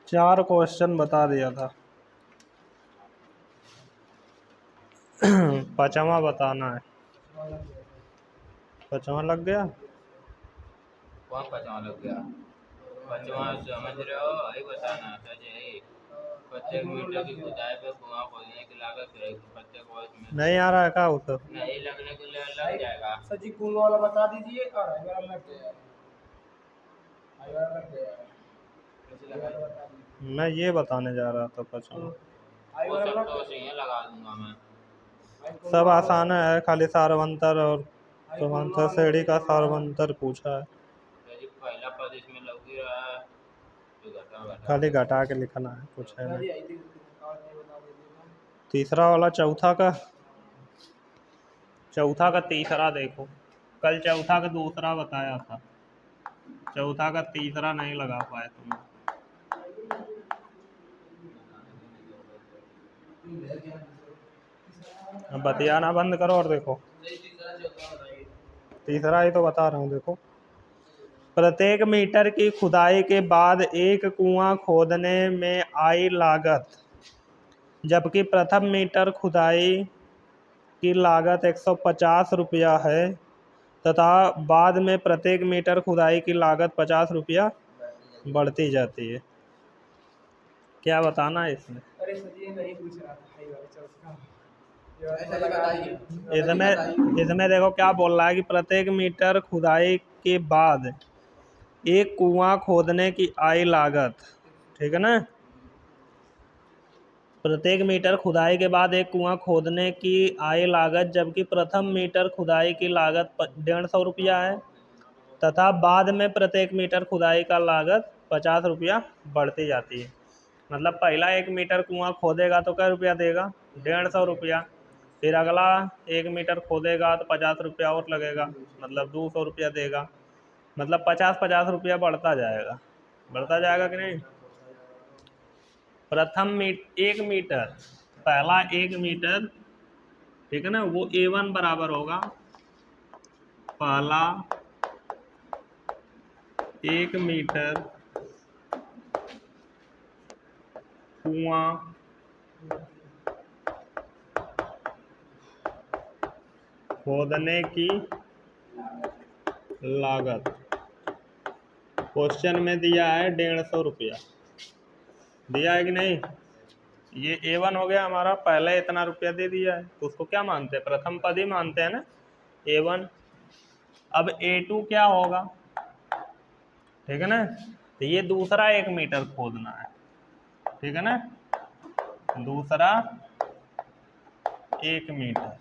चार क्वेश्चन बता दिया था। पांचवा बताना है। पांचवा लग गया। वहाँ पांचवा लग गया। पांचवा समझ रहे हो, यही बताना था यही। प्रत्येक मीटर की खुदाई पे कुआं खोदने की लागत रहेगी। प्रत्येक वर्ष में नहीं आ रहा है क्या उसे? नहीं लगने के लिए लग जाएगा। सर जी कुआं वाला बता दीजिए और आई वाला लग गया। आई वाला लग गया। मैं ये बताने जा रहा था पांचवा। आई वो वाला सब लग तो सही है, लगा दूंगा मैं। सब आसान है, खाली सारवंतर और समांतर श्रेणी का सारवंतर पूछा है। यदि पहला पद इसमें लग ही रहा है तो घटा खाली घटा के लिखना है, कुछ है नहीं। तीसरा वाला चौथा का तीसरा देखो, कल चौथा का दूसरा बताया था, चौथा का तीसरा नहीं लगा पाए तुम। अब बतियाना बंद करो और देखो, तीसरा ही तो बता रहा हूँ। देखो, प्रत्येक मीटर की खुदाई के बाद एक कुआं खोदने में आई लागत, जबकि प्रथम मीटर खुदाई की लागत 150 रुपया है तथा बाद में प्रत्येक मीटर खुदाई की लागत 50 रुपया बढ़ती जाती है। क्या बताना है इसमें? अरे सर ये नहीं पूछ रहा था, आई वाला चौथा। इसमें देखो क्या बोल रहा है कि प्रत्येक मीटर खुदाई के बाद एक कुआं खोदने की आई लागत, ठीक है ना, प्रत्येक मीटर खुदाई के बाद एक कुआं खोदने की आई लागत, जबकि प्रथम मीटर खुदाई की लागत 150 रुपया है तथा बाद में प्रत्येक मीटर खुदाई का लागत 50 रुपया बढ़ती जाती है। मतलब पहला 1 मीटर कुआं खोदेगा तो क्या रुपया देगा? 150 रुपया। फिर अगला 1 मीटर खोदेगा तो 50 रुपया और लगेगा, मतलब 200 रुपया देगा। मतलब 50-50 रुपया बढ़ता जाएगा कि नहीं? प्रथम 1 मीटर, पहला 1 मीटर, ठीक है ना, वो A1 बराबर होगा पहला 1 मीटर कुआं खोदने की लागत, क्वेश्चन में दिया है 150 रुपया, दिया है कि नहीं? ये A1 हो गया हमारा, पहले इतना रुपया दे दिया है तो उसको क्या मानते हैं? प्रथम पद ही मानते हैं ना, A1। अब A2 क्या होगा, ठीक है ना, तो ये दूसरा 1 मीटर खोदना है, ठीक है ना, दूसरा 1 मीटर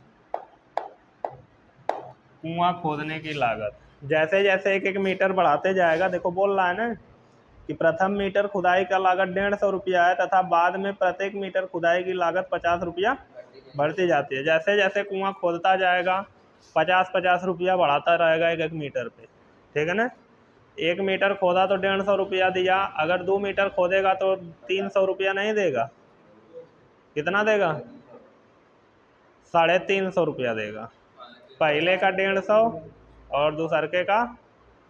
कुआं खोदने की लागत। जैसे जैसे 1-1 मीटर बढ़ाते जाएगा, देखो बोल रहा है ना कि प्रथम मीटर खुदाई का लागत 150 रुपया है तथा बाद में प्रत्येक मीटर खुदाई की लागत 50 रुपया बढ़ती जाती है। जैसे जैसे कुआं खोदता जाएगा 50-50 रुपया बढ़ाता रहेगा 1-1 मीटर पे, ठीक है ना। 1 मीटर खोदा तो 150 रुपया दिया, अगर 2 मीटर खोदेगा तो 300 रुपया नहीं देगा, कितना देगा? 350 रुपया देगा। पहले का 150 और दूसरे का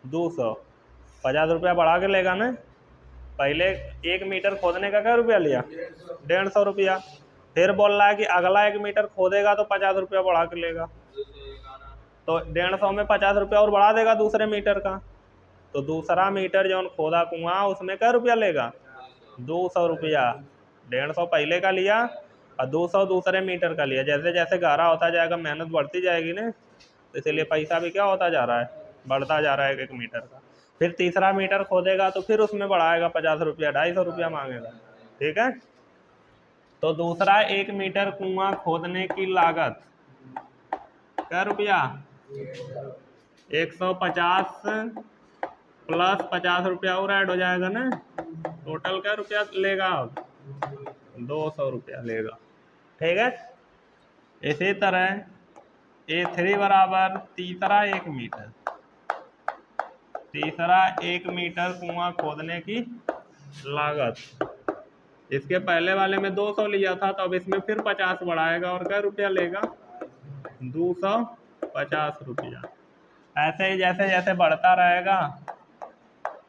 200, 50 रुपया बढ़ा के लेगा ना। पहले 1 मीटर खोदने का क्या रुपया लिया? 150 रुपया। फिर बोल रहा है कि अगला 1 मीटर खोदेगा तो 50 रुपया बढ़ा के लेगा, तो 150 में 50 रुपया और बढ़ा देगा दूसरे मीटर का, तो दूसरा मीटर जो खोदा कुआं उसमें क्या रुपया लेगा? 200 रुपया। 150 पहले का लिया और 200 दूसरे मीटर का लिया। जैसे जैसे गहरा होता जाएगा मेहनत बढ़ती जाएगी ना, तो इसलिए पैसा भी क्या होता जा रहा है? बढ़ता जा रहा है 1-1 मीटर का। फिर तीसरा मीटर खोदेगा तो फिर उसमें बढ़ाएगा 50 रुपया, 250 रुपया मांगेगा, ठीक है। तो दूसरा 1 मीटर कुआं खोदने की लागत क्या रुपया? 150 प्लस 50 रुपया और ऐड हो जाएगा ना, टोटल क्या रुपया लेगा? 200 रुपया लेगा, ठीक है। इसी तरह A3 बराबर तीसरा 1 मीटर, तीसरा 1 मीटर कुआं खोदने की लागत, इसके पहले वाले में 200 लिया था तो अब इसमें फिर 50 बढ़ाएगा और क्या रुपया लेगा? 250 रुपया। ऐसे ही जैसे जैसे बढ़ता रहेगा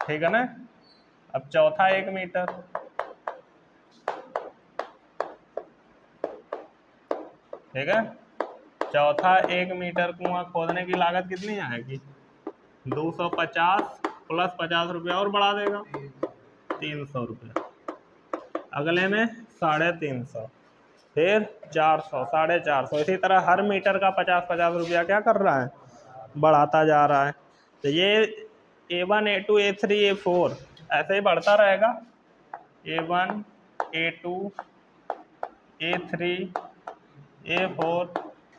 ठीक है ना। अब चौथा 1 मीटर, ठीक है। चौथा 1 मीटर कुआं खोदने की लागत कितनी आएगी? 250 प्लस 50 रुपया और बढ़ा देगा, 300 रुपया। अगले में 350, फिर 400, 450, इसी तरह हर मीटर का 50-50 रुपया क्या कर रहा है? बढ़ाता जा रहा है। तो ये A1 A2 A3 A4 ऐसे ही बढ़ता रहेगा। A1 A2 A3 A4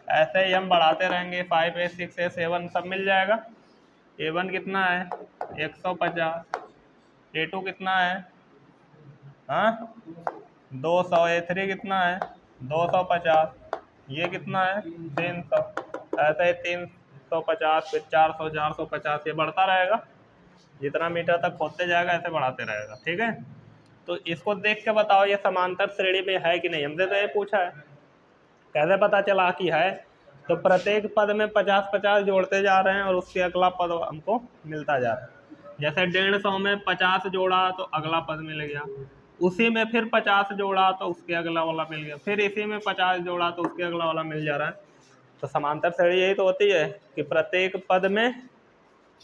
ऐसे ही हम बढ़ाते रहेंगे। 5 A 6 A 7 सब मिल जाएगा। A1 कितना है? 150। A2 कितना है? हाँ 200। A3 कितना है? 250। ये कितना है? 300। ऐसे ही 350, फिर 400, 450, ये बढ़ता रहेगा। जितना मीटर तक खोदते जाएगा ऐसे बढ़ाते रहेगा, ठीक है। तो इसको देख के बताओ ये समांतर श्रेणी में है कि नहीं। हमसे तो ये पूछा है, कैसे पता चला कि है? तो प्रत्येक पद में 50-50 जोड़ते जा रहे हैं और उसके अगला पद हमको मिलता जा रहा है। जैसे 150 में 50 जोड़ा तो अगला पद मिल गया, उसी में फिर 50 जोड़ा तो उसके अगला वाला मिल गया, फिर इसी में 50 जोड़ा तो उसके अगला वाला मिल जा रहा है। तो समांतर श्रेणी यही तो होती है कि प्रत्येक पद में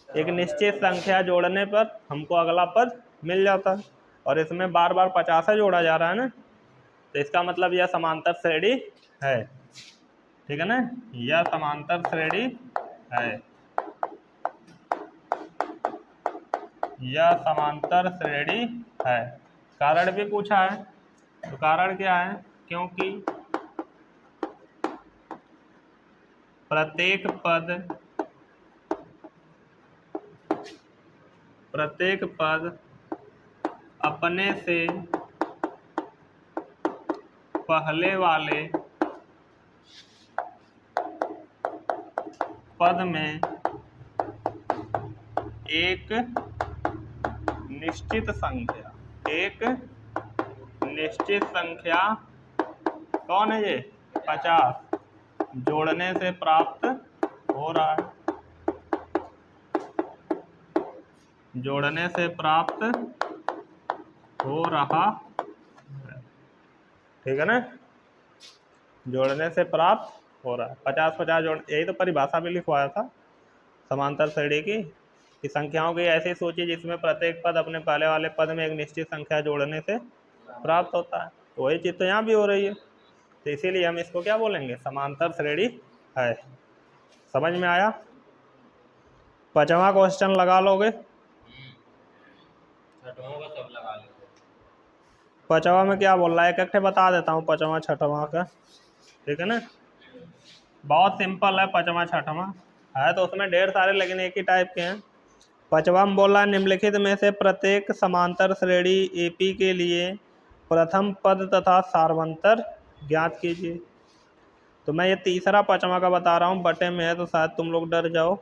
एक निश्चित संख्या जोड़ने पर हमको अगला पद मिल जाता है, और इसमें बार बार 50 जोड़ा जा रहा है ना, तो इसका मतलब यह समांतर श्रेणी है, ठीक है ना। यह समांतर श्रेणी है, यह समांतर श्रेणी है। कारण भी पूछा है, तो कारण क्या है? क्योंकि प्रत्येक पद अपने से पहले वाले पद में एक निश्चित संख्या कौन है ये? 50 जोड़ने से प्राप्त हो रहा है, जोड़ने से प्राप्त हो रहा है, ठीक है ना। जोड़ने से प्राप्त हो रहा है, 50-50 जोड़, यही तो परिभाषा भी लिखवाया था समांतर श्रेणी की, कि संख्याओं की ऐसी सूची जिसमें प्रत्येक पद अपने पहले वाले पद में एक निश्चित संख्या जोड़ने से प्राप्त होता है। तो वही चीज़ तो यहाँ भी हो रही है, तो इसीलिए हम इसको क्या बोलेंगे? समांतर श्रेणी है। समझ में आया? 5वां क्वेश्चन लगा लोगे? छठवां का सब लगा लेते। 5वां में क्या बोल रहा है? एक बता देता हूँ 5वां 6वां का, ठीक है ना। बहुत सिंपल है 5वां 6वां है, तो उसमें ढेर सारे लेकिन एक ही टाइप के हैं। 5वां में बोल रहा है निम्नलिखित में से प्रत्येक समांतर श्रेणी AP के लिए प्रथम पद तथा सार्वंतर ज्ञात कीजिए। तो मैं ये तीसरा 5वां का बता रहा हूँ, बटे में है तो शायद तुम लोग डर जाओ।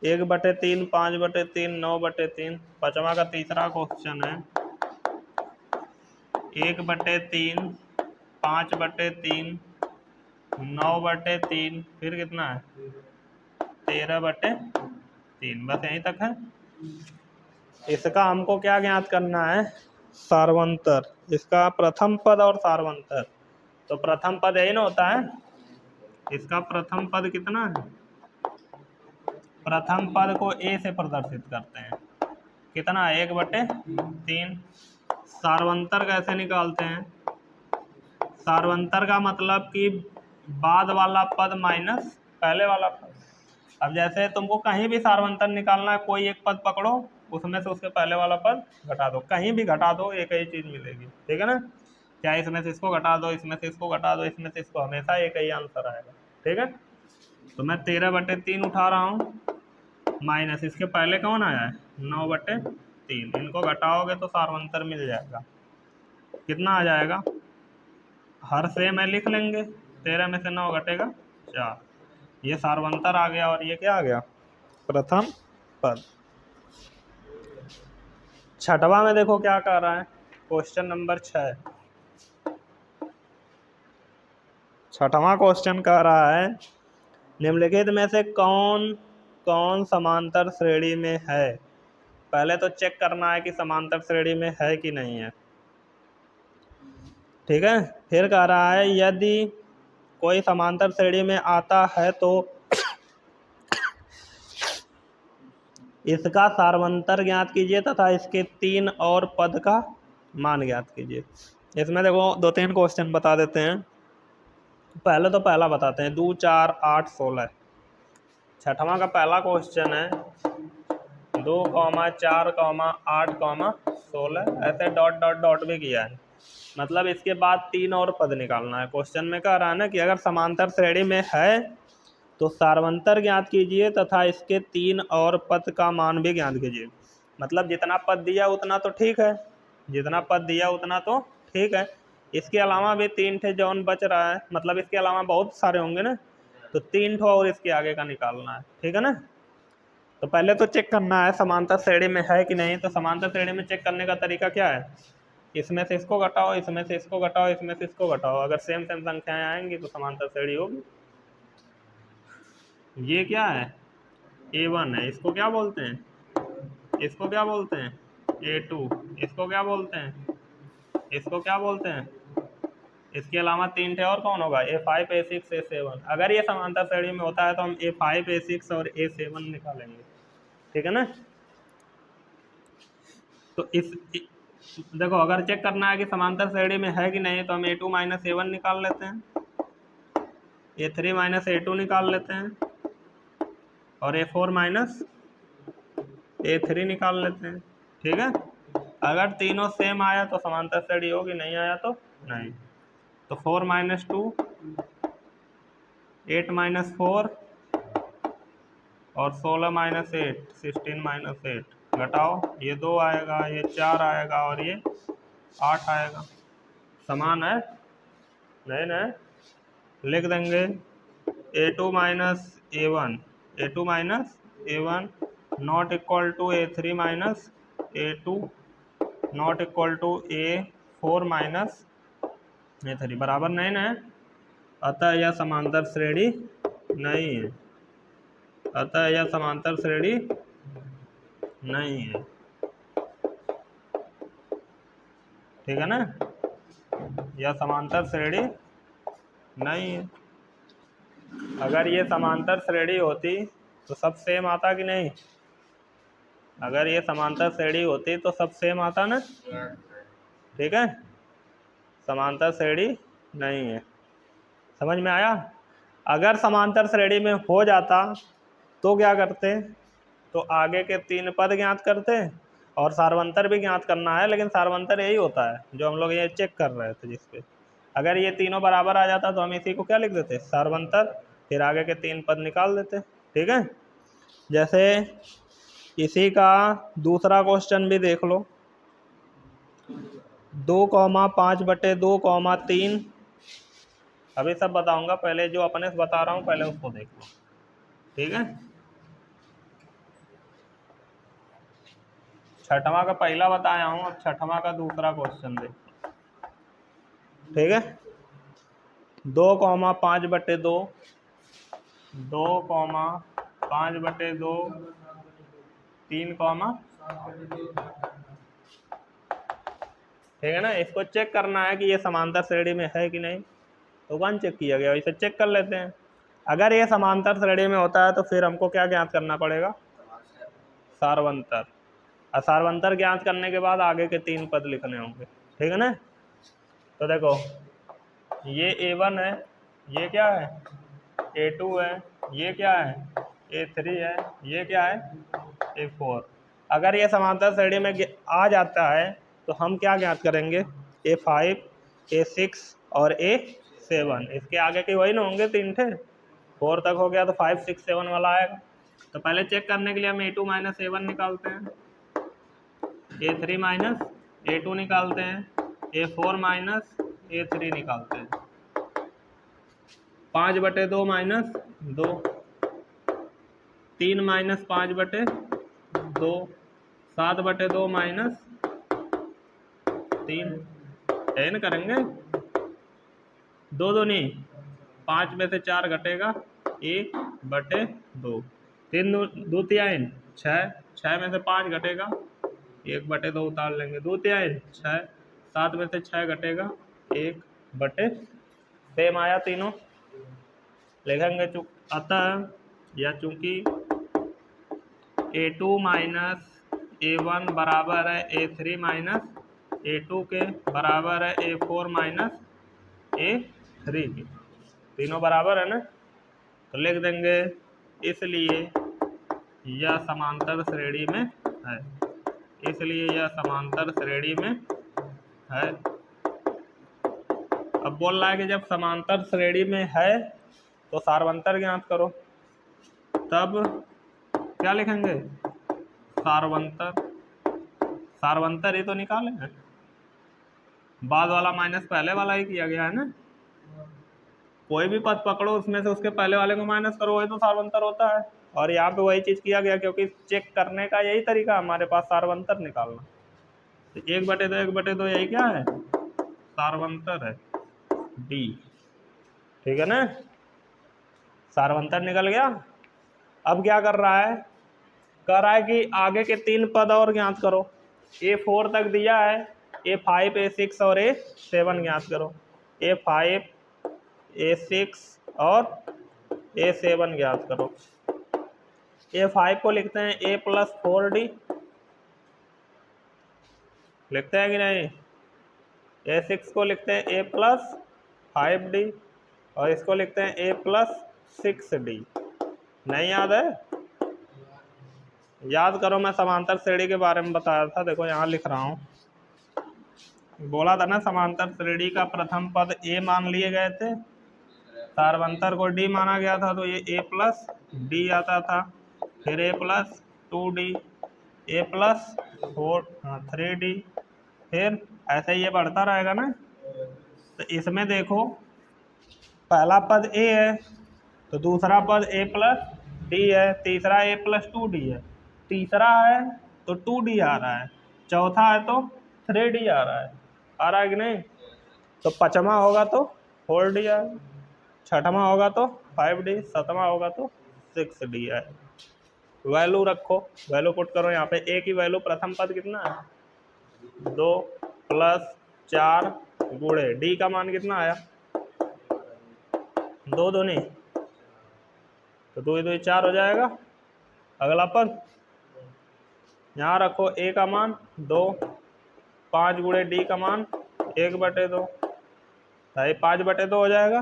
1/3, 5/3, 9/3। 5वां का तीसरा क्वेश्चन है 1/3, 5/3, 9/3, फिर कितना है? 13/3। बस यहीं तक है। इसका हमको क्या ज्ञात करना है? सार्वंतर, इसका प्रथम पद और सार्वंतर। तो प्रथम पद यही ना होता है, इसका प्रथम पद कितना है? प्रथम पद को A से प्रदर्शित करते हैं, कितना? 1/3। सार्वंतर कैसे निकालते हैं? सार्वंतर का मतलब कि बाद वाला पद माइनस पहले वाला पद। अब जैसे तुमको कहीं भी सार्वंतर निकालना है, कोई एक पद पकड़ो, उसमें से उसके पहले वाला पद घटा दो, कहीं भी घटा दो एक ही चीज मिलेगी, ठीक है ना। चाहे इसमें से इसको घटा दो, इसमें से इसको घटा दो, इसमें से इसको, हमेशा एक ही आंसर आएगा, ठीक है। तो मैं 13/3 उठा रहा हूँ, माइनस इसके पहले कौन आया है? 9/3। इनको घटाओगे तो सार्वंतर मिल जाएगा। कितना आ जाएगा? हर से में लिख लेंगे, 13 में से 9 घटेगा 4, ये सार्वंतर आ गया, और ये क्या आ गया? प्रथम पद। 6वां में देखो क्या कर रहा है, क्वेश्चन नंबर 6। 6वां क्वेश्चन कह रहा है निम्नलिखित में से कौन कौन समांतर श्रेणी में है? पहले तो चेक करना है कि समांतर श्रेणी में है कि नहीं है, ठीक है। फिर कह रहा है यदि कोई समांतर श्रेणी में आता है तो इसका सार्वंतर ज्ञात कीजिए तथा इसके 3 और पद का मान ज्ञात कीजिए। इसमें देखो 2-3 क्वेश्चन बता देते हैं। पहले तो पहला बताते हैं, 2 4 8 16। छठवां का पहला क्वेश्चन है 2, 4, 8, 16। ऐसे डॉट डॉट डॉट भी किया है, मतलब इसके बाद 3 और पद निकालना है। क्वेश्चन में कह रहा है ना कि अगर समांतर श्रेणी में है तो सार्वंतर ज्ञात कीजिए तथा इसके 3 और पद का मान भी ज्ञात कीजिए। मतलब जितना पद दिया उतना तो ठीक है, जितना पद दिया उतना तो ठीक है, इसके अलावा भी 3 ठे जौन बच रहा है, मतलब इसके अलावा बहुत सारे होंगे ना, तो 3 ठो और इसके आगे का निकालना है, ठीक है ना। तो पहले तो चेक करना है समांतर श्रेणी में है कि नहीं। तो समांतर श्रेणी में चेक करने का तरीका क्या है, इसमें से इसको घटाओ, इसमें से इसको घटाओ, इसमें से इसको घटाओ, अगर सेम सेम संख्याएं आएंगी तो समांतर श्रेणी होगी। ये क्या है, A1 है, इसको क्या बोलते हैं, इसको क्या बोलते हैं A2, इसको क्या बोलते हैं, इसको क्या बोलते हैं। इसके अलावा 3 थे और कौन होगा, A5, A6, A7। अगर ये समांतर श्रेणी में होता है तो हम A5, A6 और A7 निकालेंगे, ठीक है ना। तो देखो अगर चेक करना है कि समांतर श्रेणी में है कि नहीं तो हम A2 माइनस A1 निकाल लेते हैं, A3 माइनस A2 निकाल लेते हैं, और A4 माइनस A3 निकाल लेते हैं, ठीक है। अगर तीनों सेम आया तो समांतर श्रेणी होगी, नहीं आया तो नहीं। तो 4 माइनस 2, 8 माइनस 4 और 16 माइनस 8, 16 माइनस 8 घटाओ, ये 2 आएगा, ये 4 आएगा और ये 8 आएगा। समान है, नहीं ना, लिख देंगे A2 minus A1, A2 minus A1 not equal to A3 minus A2 not equal to A4 minus A3, बराबर नहीं ना। अतः यह समांतर श्रेणी नहीं है, अतः यह समांतर श्रेणी नहीं है, ठीक है ना, यह समांतर श्रेणी नहीं है। अगर ये समांतर श्रेणी होती तो सब सेम आता कि नहीं, अगर ये समांतर श्रेणी होती तो सब सेम आता ना, ठीक है। समांतर श्रेणी नहीं है, समझ में आया। अगर समांतर श्रेणी में हो जाता तो क्या करते, तो आगे के 3 पद ज्ञात करते और सार्वंतर भी ज्ञात करना है, लेकिन सार्वंतर यही होता है जो हम लोग ये चेक कर रहे थे जिसपे। अगर ये तीनों बराबर आ जाता तो हम इसी को क्या लिख देते, सार्वंतर, फिर आगे के 3 पद निकाल देते, ठीक है। जैसे इसी का दूसरा क्वेश्चन भी देख लो, 2, 5/2, 3। अभी सब बताऊंगा, पहले जो अपने से बता रहा हूँ पहले उसको देख लो, ठीक है। छठवां का पहला बताया हूँ, अब छठवां का दूसरा क्वेश्चन देख, ठीक है। 2, 5/2, 2, 5/2, 3, ठीक है ना। इसको चेक करना है कि ये समांतर श्रेणी में है कि नहीं, तो 1 चेक किया गया, इसे चेक कर लेते हैं। अगर ये समांतर श्रेणी में होता है तो फिर हमको क्या ज्ञात करना पड़ेगा, सार्वंतर। और सार्वंतर ज्ञात करने के बाद आगे के 3 पद लिखने होंगे, ठीक है ना। तो देखो ये A1 है, ये क्या है A2 है, ये क्या है A3 है, ये क्या है A4। अगर ये समांतर श्रेणी में आ जाता है तो हम क्या ज्ञात करेंगे, A5, A6 और A7। इसके आगे के वही ना होंगे 3 ठे, 4 तक हो गया तो 5, 6, 7 वाला आएगा। तो पहले चेक करने के लिए हम A2 माइनस A1 निकालते हैं, A3 माइनस A2 निकालते हैं, A4 माइनस A3 निकालते हैं। 5/2 माइनस 2, 3 माइनस 5/2, 7/2 माइनस 3, n करेंगे, 2 दूनी 5 में से 4 घटेगा 1/2, 3 2 6, 6 में से 5 घटेगा, 1/2 उतार लेंगे, 2 तिहाई 6, 7 में से 6 घटेगा, 1/, सेम आया तीनों, लिखेंगे अतः या चूंकि A2 माइनस A1 बराबर है A3 माइनस A2 के, बराबर है A4 माइनस A3 के, तीनों बराबर है ना, तो लिख देंगे इसलिए यह समांतर श्रेणी में है, इसलिए यह समांतर श्रेणी में है। अब बोल रहा है कि जब समांतर श्रेणी में है तो सार्वंतर ज्ञात करो, तब क्या लिखेंगे, सार्वंतर, सार्वंतर ही तो निकाले हैं, बाद वाला माइनस पहले वाला ही किया गया है ना, कोई भी पद पकड़ो उसमें से उसके पहले वाले को माइनस करो, वही तो सार्वंतर होता है। और यहाँ पे वही चीज किया गया, क्योंकि चेक करने का यही तरीका हमारे पास, सार्वंतर निकालना। तो 1/2 यही क्या है, सार्वंतर है, डी, ठीक है ना, सार्वंतर निकल गया। अब क्या कर रहा है, कह रहा है कि आगे के 3 पद और ज्ञात करो, A4 तक दिया है, A5 A6 और A7 ज्ञात करो, A5 A6 और A7 ज्ञात करो। A5 को लिखते हैं A+4D, लिखते हैं कि नहीं, A6 को लिखते हैं A+5D और इसको लिखते हैं A+6D। नहीं याद है, याद करो, मैं समांतर श्रेणी के बारे में बताया था, देखो यहाँ लिख रहा हूँ, बोला था ना समांतर श्रेणी का प्रथम पद A मान लिए गए थे, सार्वंतर को D माना गया था, तो ये A+D आता था, फिर A+2D, A+3D, फिर ऐसे ही ये बढ़ता रहेगा ना। तो इसमें देखो पहला पद A है तो दूसरा पद A+D है, तीसरा A+2D है, तीसरा है तो 2D आ रहा है, चौथा है तो 3D आ रहा है कि नहीं, तो पांचवा होगा तो 4D आएगा, छठवां होगा तो 5D, सातवां होगा तो 6D है। वैल्यू रखो, वैल्यू पुट करो यहाँ पे, A की वैल्यू प्रथम पद कितना है, 2 + 4 गुणे D का मान कितना आया, 2 दूनी, तो 2 2 4 हो जाएगा। अगला पद यहाँ रखो, A का मान 2, 5 गुणे D का मान 1/2, 5/2 हो जाएगा,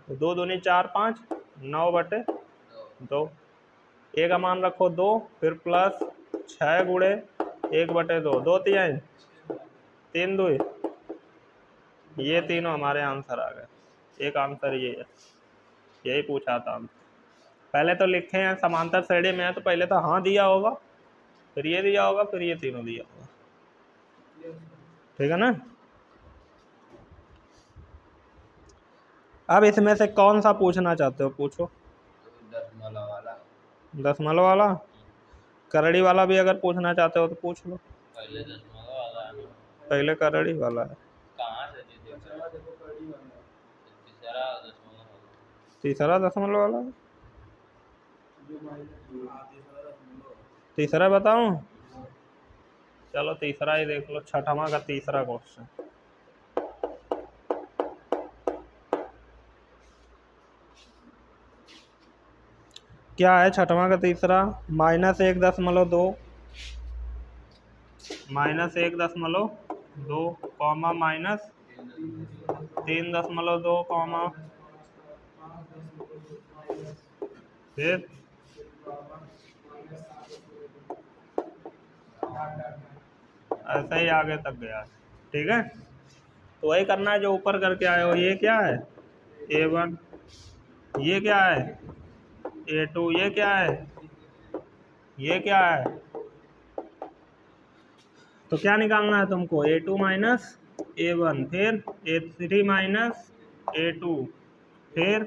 तो 2 दूनी 4 5, 9/2। A का मान रखो 2, फिर प्लस 6 गुणे 1/2, 2 तिहाई 3 2, ये तीनों हमारे आंसर आ गए, एक आंसर ये है, यही पूछा था हम। पहले तो लिखे हैं समांतर श्रेणी में है, तो पहले तो हाँ दिया होगा, फिर ये दिया होगा, फिर ये तीनों दिया होगा, ठीक है ना। अब इसमें से कौन सा पूछना चाहते हो, पूछो। दशमलव वाला, दशमलव वाला, करड़ी वाला भी अगर पूछना चाहते हो तो पूछ लो। पहले दशमलव वाला है ना, पहले करड़ी वाला है, कहाँ से तीसरा दशमलव वाला है, तीसरा बताऊं, चलो तीसरा ही देख लो, छठवां का तीसरा क्वेश्चन। क्या है छठवां का तीसरा, -1.2, -1.2 कॉमा -3.2 कॉमा, फिर ऐसे ही आगे तक गया, ठीक है। तो वही करना है जो ऊपर करके आए हो। ये क्या है, A1, ये क्या है A2, ये क्या है, ये क्या है, तो क्या निकालना है तुमको, A2 माइनस A1, फिर A3 माइनस A2, फिर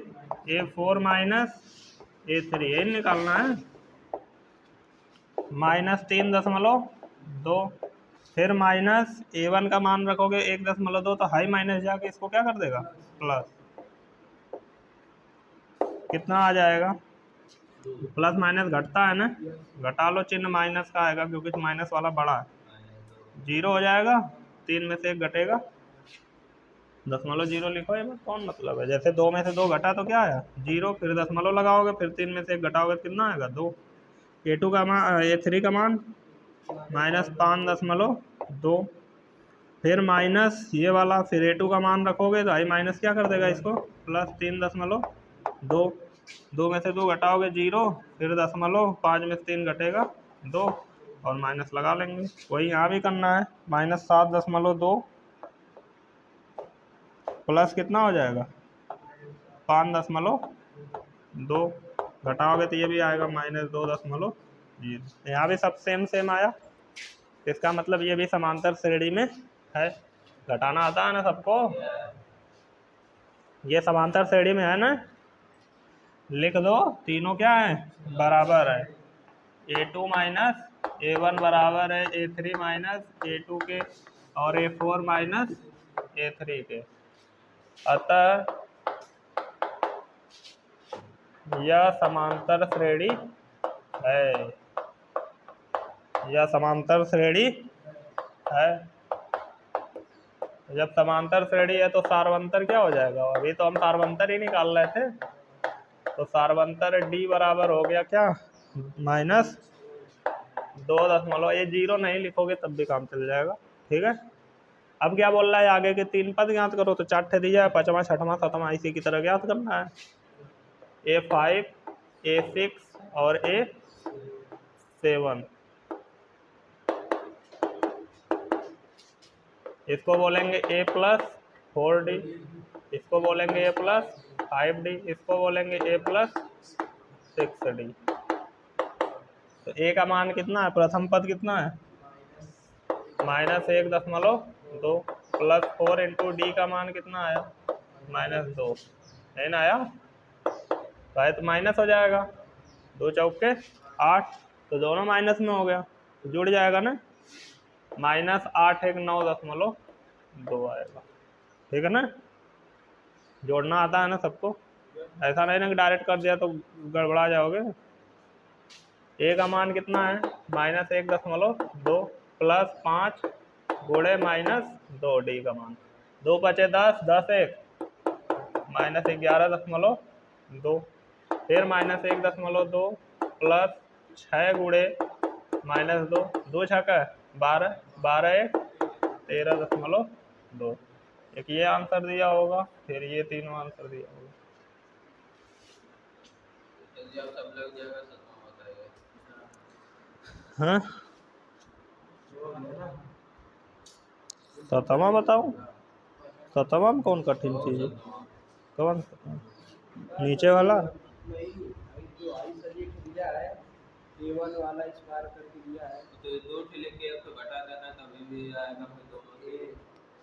A4 माइनस A3, ये निकालना है, -3.2, फिर माइनस A1 का मान रखोगे 1.2, तो हाई माइनस जाके इसको क्या कर देगा, प्लस, कितना आ जाएगा प्लस माइनस घटता है ना, घटा लो, चिन्ह माइनस का आएगा क्योंकि माइनस वाला बड़ा है। जीरो हो जाएगा, 3 में से 1 घटेगा, 0.0 लिखो, ये में कौन मतलब है। जैसे 2 में से 2 घटा तो क्या आया 0, फिर दशमलव लगाओगे, फिर 3 में से 1 घटाओगे तो कितना आएगा 2। A2 का मान, A3 का मान -5.2, फिर माइनस ये वाला, फिर A2 का मान रखोगे तो आई माइनस क्या कर देगा इसको, +3.2, 2 में से 2 घटाओगे 0, फिर दशमलव, 5 में से 3 घटेगा 2, और माइनस लगा लेंगे। वही यहाँ भी करना है, -7.2 प्लस कितना हो जाएगा 5.2, घटाओगे तो ये भी आएगा -2.0। यहाँ भी सब सेम सेम आया, इसका मतलब ये भी समांतर श्रेणी में है। घटाना आता है ना सबको, ये समांतर श्रेणी में है ना, लिख दो, तीनों क्या है बराबर है। A2 माइनस A1 बराबर है A3 माइनस A2 के, और A4 माइनस A3 के। अतः यह समांतर श्रेणी है, यह समांतर श्रेणी है। जब समांतर श्रेणी है तो सार्वंतर क्या हो जाएगा, अभी तो हम सार्वंतर ही निकाल रहे थे, तो सार्वंतर D बराबर हो गया क्या -2. ये 0 नहीं लिखोगे तब भी काम चल जाएगा, ठीक है। अब क्या बोल रहा है, आगे के 3 पद ज्ञात करो, तो 4 ठे दिया है, 5वां 6वां 7वां इसी की तरह ज्ञात करना है। A5 A6 और A7, इसको बोलेंगे A+4D, इसको बोलेंगे A+5D, इसको बोलेंगे A+6D। तो A का मान कितना है, प्रथम पद कितना है -1.2, +4 × D का मान कितना आया -2, है ना आया भाई, तो माइनस हो जाएगा, 2 चौके 8, तो दोनों माइनस में हो गया, तो जुड़ जाएगा ना, -819.2 आएगा, ठीक है ना। जोड़ना आता है ना सबको, ऐसा नहीं ना कि डायरेक्ट कर दिया तो गड़बड़ा जाओगे। A का मान कितना है -1.2 + 5 गुणे -2, D का मान 2 × 5 = 10, 10 1 -11.2, फिर -1.2 + 6 गुणे -2, 2 छक्का 12, 12 1 13.2। एक ये आंसर दिया होगा, फिर ये तीनों आंसर दिया होगा। सब लग जाएगा, हाँ, सतमा बताओ, सतमा में कौन कठिन चीज है, कौन नीचे वाला जो आई सब्जेक्ट दिया है A1 वाला स्क्वायर करके दिया है, तो 2 ठे लेके अब तो घटा देना तभी भी आएगा, फिर 2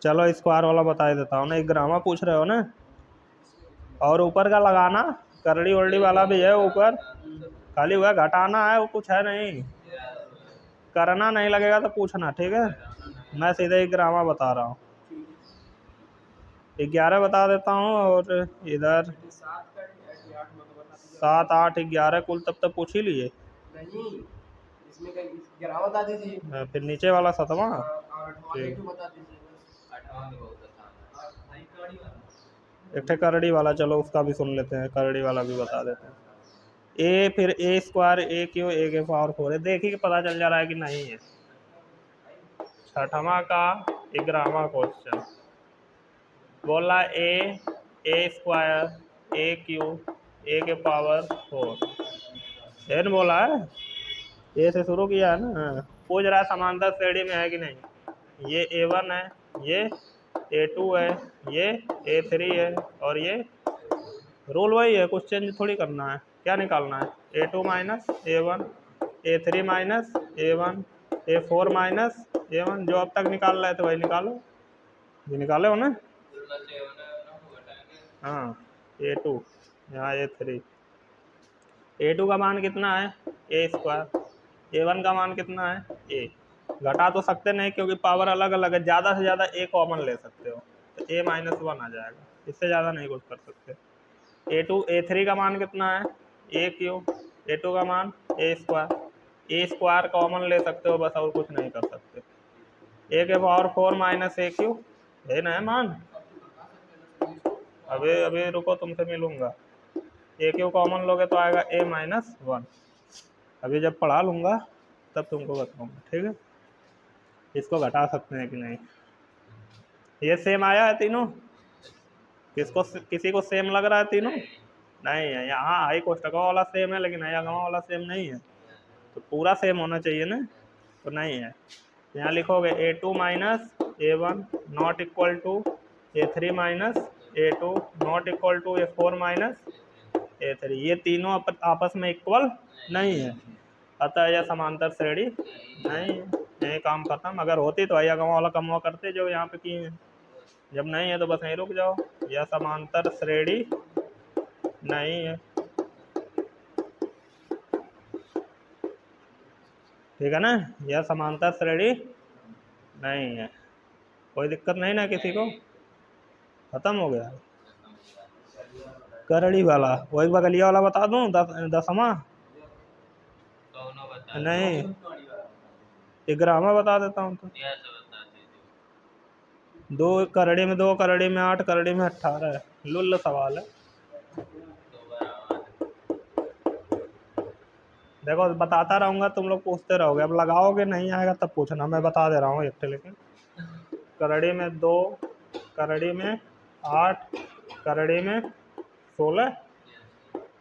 चलो स्क्वायर वाला बता देता हूँ ना, एक ग्रामा पूछ रहे हो ना, और ऊपर का लगाना, करड़ी वरड़ी वाला भी है ऊपर, खाली हुआ घटाना है, वो कुछ है नहीं, करना नहीं लगेगा तो पूछना, ठीक है। मैं सीधे एक ग्रामा बता रहा हूँ, 11 बता देता हूँ, और इधर 7 8 11 कुल तब तक पूछ ही लिए, नहीं इसमें का 11 बता दीजिए, फिर नीचे वाला 7वां, और 8वां बता दीजिए बस। 8वां भी बहुत आसान है। एक ठे करड़ी वाला, चलो उसका भी सुन लेते हैं, करड़ी वाला भी बता देते हैं। A, फिर A² AQ A के पावर 4 है, देखिए कि पता चल जा रहा है कि नहीं है। 6वां का 11वां क्वेश्चन बोला A² AQ A के पावर 4 है, बोला है A से शुरू किया है ना, पूछ रहा है समांतर श्रेणी में है कि नहीं। ये A1 है, ये A2 है, ये A3 है, और ये रूल वही है, कुछ चेंज थोड़ी करना है। क्या निकालना है, A2 minus A1, A3 minus A1, A4 minus A1, जो अब तक निकाल रहे थे वही निकालो, ये निकाले हो ना। हाँ A2, यहाँ A3, A2 का मान कितना है A², A1 का मान कितना है A। घटा तो सकते नहीं क्योंकि पावर अलग अलग है, ज़्यादा से ज़्यादा A कॉमन ले सकते हो, तो A-1 आ जाएगा, इससे ज़्यादा नहीं कुछ कर सकते। A2 A3 का मान कितना है AQ, A2 का मान ए स्क्वायर कॉमन ले सकते हो बस, और कुछ नहीं कर सकते। ए के पावर 4 माइनस ए क्यू, यही ना है मान। अभी अभी रुको, तुमसे मिलूंगा। ए क्यू कॉमन लोगे तो आएगा ए माइनस 1। अभी जब पढ़ा लूंगा तब तुमको बताऊंगा, ठीक है। इसको घटा सकते हैं कि नहीं। ये सेम आया है तीनों? किसी को सेम लग रहा है तीनों? नहीं है। यहाँ आई कोष्टकों वाला सेम है लेकिन आया गाँव वाला सेम नहीं है, तो पूरा सेम होना चाहिए ना, तो नहीं है। यहाँ लिखोगे A2 minus A1 not equal to A3 minus A2 not equal to A4 minus A3। ये तीनों आपस में इक्वल नहीं है, अतः यह समांतर श्रेणी नहीं है। यही काम खत्म। अगर होती तो आया गाँव वाला कम करते जो यहाँ पे किए हैं। जब नहीं है तो बस यहीं रुक जाओ। यह समांतर श्रेणी नहीं है, ठीक है ना। यह समांतर श्रेणी नहीं है। कोई दिक्कत नहीं ना किसी को? खत्म हो गया। करड़ी वाला वही बगलिया वाला बता दूं, दसवां नहीं, 11वां बता देता हूँ तो। दो करड़ी में 2, करड़ी में 8, करड़ी में 18 है। लुल्ल सवाल है। देखो बताता रहूंगा, तुम लोग पूछते रहोगे, अब लगाओगे नहीं आएगा तब पूछना। मैं बता दे रहा हूँ एक, लेकिन करड़ी में 2, करड़ी में 8, करड़ी में 16,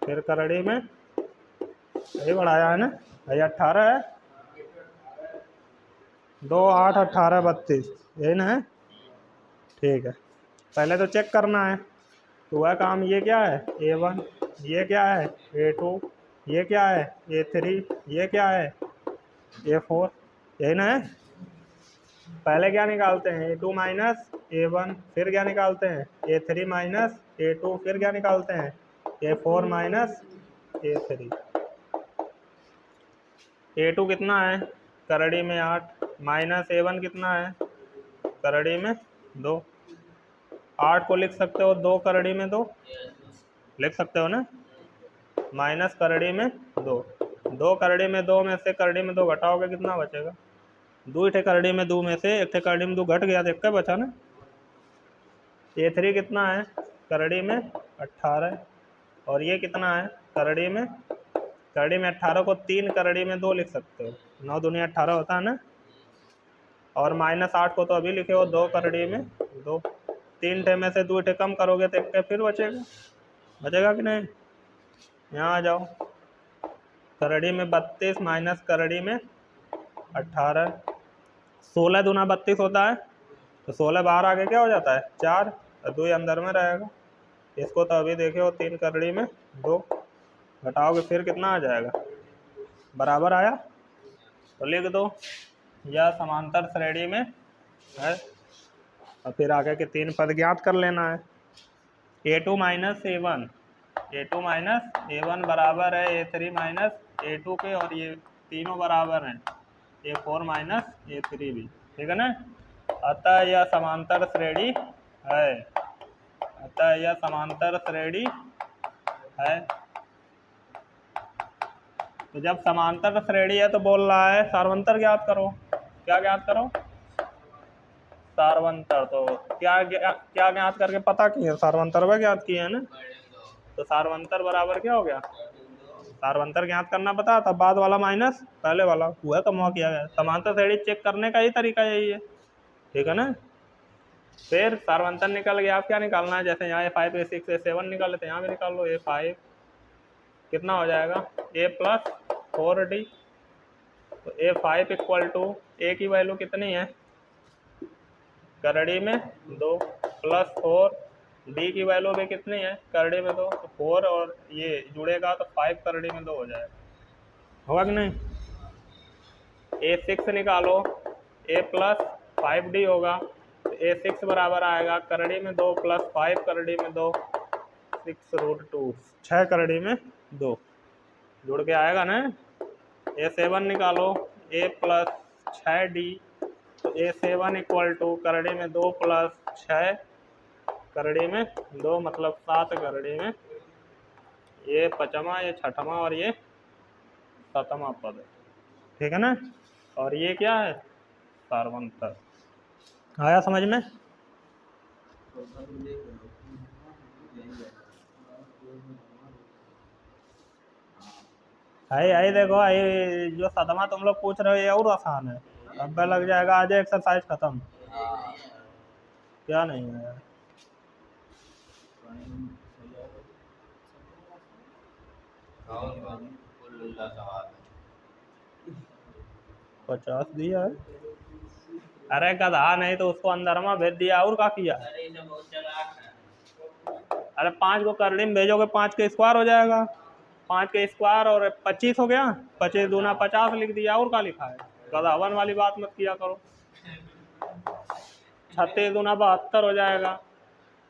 फिर करड़ी में यही बढ़ाया है ना, यही 18 है। 2, 8, 18, 32, यही ना है, ठीक है। पहले तो चेक करना है, तो वह काम। ये क्या है A1, ये क्या है A2, ये क्या है A3, ये क्या है A4, यही ना है। पहले क्या निकालते हैं A2 माइनस A1, फिर क्या निकालते हैं A3 माइनस A2, फिर क्या निकालते हैं A4 माइनस A3। A2 कितना है करड़ी में 8, माइनस A1 कितना है करड़ी में 2। 8 को लिख सकते हो 2 करड़ी में 2, लिख सकते हो ना, माइनस करड़ी में 2। 2 करड़ी में 2 में से करड़ी में 2 घटाओगे कितना बचेगा? 2 ठे करड़ी में 2 में से 1 ठे करड़ी में 2 घट गया, देख के बचा ना। A3 कितना है करड़ी में 18, और ये कितना है करड़ी में 18 को 3 करड़ी में 2 लिख सकते हो। 9 दूनी 18 होता है ना। और माइनस 8 को तो अभी लिखे हो 2 करड़ी में 2। 3 ठे में से 2 ठे कम करोगे तो 1 ठे फिर बचेगा कि नहीं। यहाँ आ जाओ, करड़ी में 32 माइनस करड़ी में 18। 16 दूना 32 होता है, तो 16 बाहर आके क्या हो जाता है 4, और 2 अंदर में रहेगा। इसको तो अभी देखे हो 3 करड़ी में 2, घटाओगे फिर कितना आ जाएगा, बराबर आया, तो लिख दो यह समांतर श्रेणी में है। और फिर आगे के 3 पद ज्ञात कर लेना है। A2 minus A1, A2 minus A1 बराबर है A3 माइनस A2 के, और ये तीनों बराबर हैं A4 माइनस A3 भी, ठीक है ना। अतः यह समांतर श्रेणी है, अतः यह समांतर श्रेणी है। तो जब समांतर श्रेणी है तो बोल रहा है सार्वंतर ज्ञात करो। क्या ज्ञात करो? सार्वंतर। तो क्या ज्ञात करके पता किए? सार्वंतर वह ज्ञात किए है ना। तो सार्वंतर बराबर क्या हो गया? सार्वंतर ज्ञात करना पता, तब बाद वाला माइनस पहले वाला, हुआ कम किया गया। समांतर श्रेणी चेक करने का ही तरीका यही है, ठीक है ना। फिर सार्वंतर निकल गया, आप क्या निकालना है, जैसे यहाँ A5 A6 A7 निकाले थे, यहाँ भी निकाल लो। A5 कितना हो जाएगा A प्लस 4D, तो A5 इक्वल टू A की वैल्यू कितनी है करड़ी में 2 प्लस 4, D की वैल्यू भी कितनी है करड़ी में 2, तो 4 और ये जुड़ेगा तो 5 करड़ी में 2 हो जाएगा, होगा कि नहीं। A6 निकालो, A प्लस 5D होगा, तो A6 बराबर आएगा करड़ी में 2 प्लस 5 करड़ी में 2, 6√2, 6 करड़ी में 2 जुड़ के आएगा ना। A7 निकालो, A प्लस 6D, तो A7 इक्वल टू करड़ी में 2 प्लस 6 करड़ी में 2 मतलब 7 करड़ी में, ये 5वां, ये 6वां और ये सातवां पद, ठीक है ना। और ये क्या है, सारवंतर। आया समझ में? आई देखो, आई जो सातवां तुम लोग पूछ रहे हो ये और आसान है। अब लग जाएगा आज एक्सरसाइज खत्म। क्या नहीं है यार, उल्लुल्ला सवाल 50 दिया है। अरे गधा, नहीं तो उसको अंदरमा भेज दिया और क्या किया। अरे ये सब बहुत चालाक है। अरे 5 को करली में भेजोगे 5 के स्क्वायर हो जाएगा, 5 के स्क्वायर और 25 हो गया, 25 दूना 50 लिख दिया और क्या लिखा है। गधावन वाली बात मत किया करो। 36 दूना 72 हो जाएगा,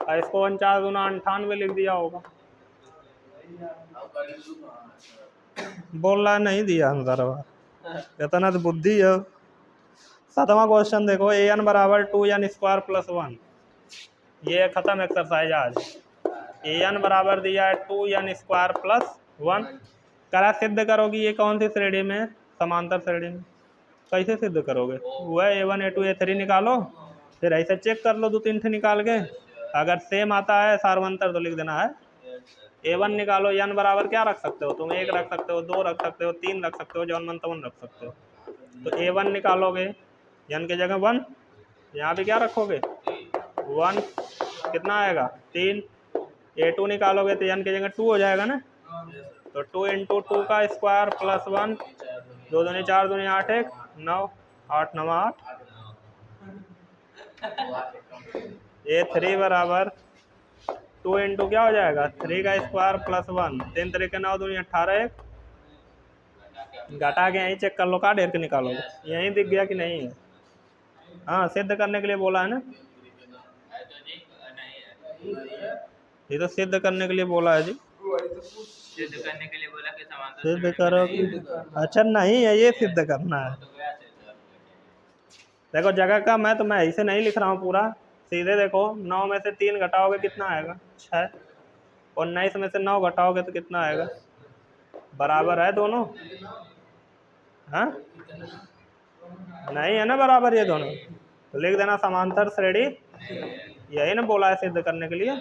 और इसको 49 दूना 98 लिख दिया होगा। बोल रहा नहीं दिया अंदरवा, इतना तो बुद्धि है। सातवां क्वेश्चन देखो, an बराबर 2n स्क्वायर प्लस 1। ये खत्म एक्सरसाइज आज। an बराबर दिया है 2n स्क्वायर प्लस 1। करा सिद्ध करोगी ये कौन सी श्रेणी में, समांतर श्रेणी में। कैसे सिद्ध करोगे, वह a1 a2 a3 निकालो, फिर ऐसे चेक कर लो 2-3 ठे निकाल के। अगर सेम आता है सारवंतर तो लिख देना है। a1 निकालो, n बराबर क्या रख सकते हो तुम, 1 रख सकते हो, 2 रख सकते हो, 3 रख सकते हो, जौन मन तवन रख सकते हो। तो a1 निकालोगे, n की जगह 1, यहाँ भी क्या रखोगे 1, कितना आएगा 3। a2 निकालोगे तो n की जगह 2 हो जाएगा ना, तो 2 इंटू 2 का स्क्वायर प्लस 1, 2 दूनी 4 दूनी 8 1 9, 8 9 8। a3 बराबर 2 इंटू क्या हो जाएगा 3 का स्क्वायर प्लस 1, 3 3 के 9 दूनी 18 1। घटा के यहीं चेक कर लो, का ढेर के निकालोगे, यहीं दिख गया कि नहीं है। हाँ, सिद्ध करने के लिए बोला है ना, ये तो सिद्ध करने के लिए बोला है जी। सिद्ध करने के लिए बोला कि समांतर सिद्ध करो, अच्छा नहीं है, ये सिद्ध करना है। तो गया सिद्ध। देखो जगह का मैं ऐसे नहीं लिख रहा हूँ पूरा, सीधे देखो 9 में से 3 घटाओगे कितना आएगा 6, और 19 में से 9 घटाओगे तो कितना आएगा, बराबर है दोनों। हाँ नहीं है ना बराबर ये दोनों, तो लिख देना समांतर श्रेणी। यही ना बोला है सिद्ध करने के लिए।